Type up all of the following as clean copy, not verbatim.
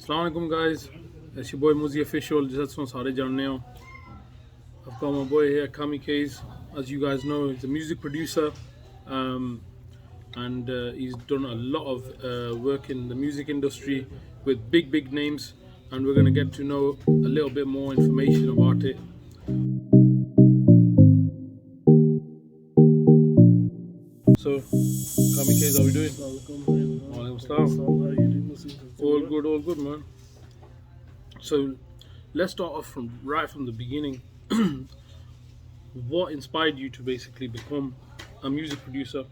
Assalamualaikum guys, it's your boy Muzzy official. Just started now. I've got my boy here, Kamiikaze. As you guys know, he's a music producer, and he's done a lot of work in the music industry with big names. And we're gonna get to know a little bit more information about it. So, Kamiikaze, how we doing? Walaikum salam. All good, man. So, let's start off right from the beginning. What inspired you to basically become a music producer?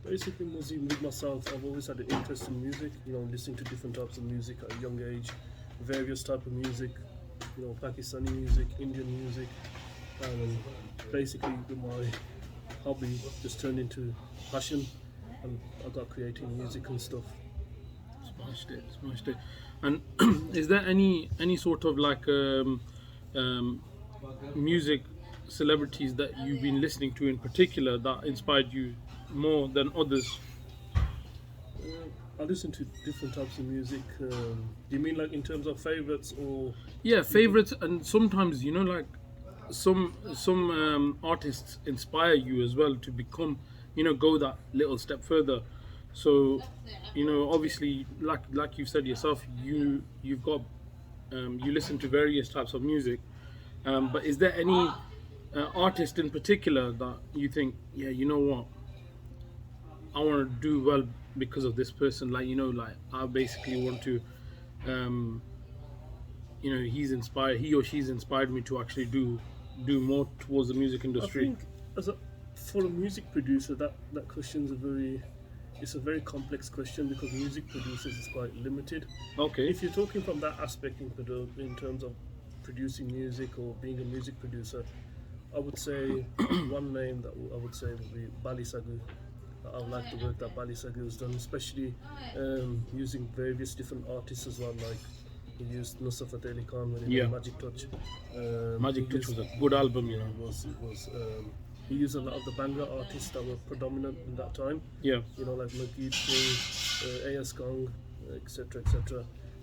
Basically, Muzzy, with myself, I've always had an interest in music, listening to different types of music at a young age, various type of music, Pakistani music, Indian music, and basically my hobby just turned into passion, and I got creating music and stuff. Smashed it. And is there any sort of like music celebrities that you've been listening to in particular that inspired you more than others? I listen to different types of music. Do you mean like in terms of favorites or? Yeah, favorites, and sometimes like some artists inspire you as well to become, go that little step further. So, obviously, like you said yourself, you've got you listen to various types of music. But is there any artist in particular that you think, yeah, you know what, I want to do well because of this person? Like, I basically want to, he or she's inspired me to actually do more towards the music industry. I think for a music producer, that question's it's a very complex question because music producers is quite limited. Okay. If you're talking from that aspect in terms of producing music or being a music producer, I would say one name that I would say would be Bali Sagu. I like the work that Bali Sagu has done, especially using various different artists as well. Like he used Nusrat Ali Khan when he did Magic Touch. Magic Touch was a good album, He used a lot of the Bangla artists that were predominant in that time. Yeah. Like Nageet Singh, A.S. Gong, etc.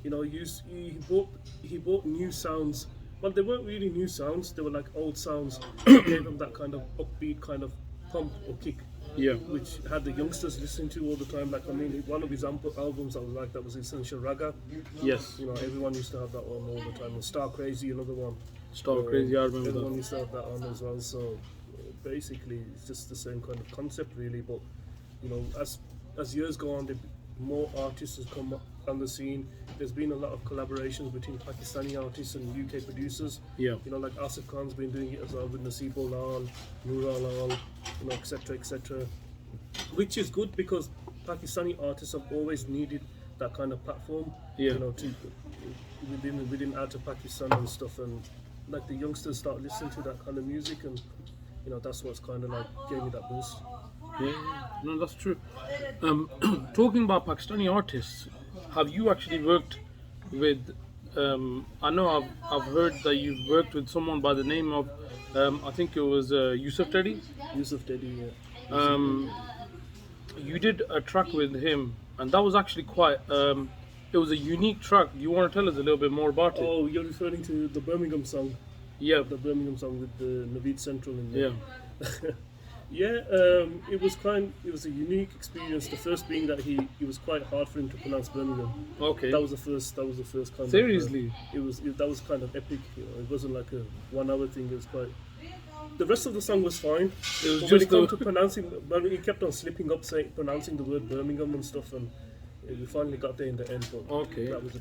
He bought new sounds. Well, they weren't really new sounds. They were like old sounds. Gave them that kind of upbeat kind of pump or kick. Yeah. Which had the youngsters listening to all the time. Like, one of his albums I was like, that was Essential Raga. Yes. Everyone used to have that on all the time. And Star Crazy, another one. Star Crazy, I remember everyone that. used to have that on as well. So basically, it's just the same kind of concept, really. But as years go on, more artists have come up on the scene. There's been a lot of collaborations between Pakistani artists and UK producers. Yeah. Like Asif Khan's been doing it as well with Naseeb Lal, Noor Lal, etc. Which is good because Pakistani artists have always needed that kind of platform. Yeah. To within out of Pakistan and stuff, and like the youngsters start listening to that kind of music, and that's what's kind of like gave me that boost. Yeah, no, that's true. Talking about Pakistani artists, have you actually worked with? I know I've heard that you've worked with someone by the name of, I think it was Yusuf Teddy. Yusuf Teddy, yeah. You did a track with him, and that was actually quite. It was a unique track. Do you want to tell us a little bit more about it? Oh, you're referring to the Birmingham song. Yeah. The Birmingham song with the Naveed Central in there. Yeah. Yeah, it was a unique experience. The first being that it was quite hard for him to pronounce Birmingham. Okay. That was the first kind. Seriously. That was kind of epic. It wasn't like a 1 hour thing. It was quite. The rest of the song was fine. It was but just when it came to pronouncing, but he kept on slipping up, pronouncing the word Birmingham and stuff, and we finally got there in the end. But okay. That was a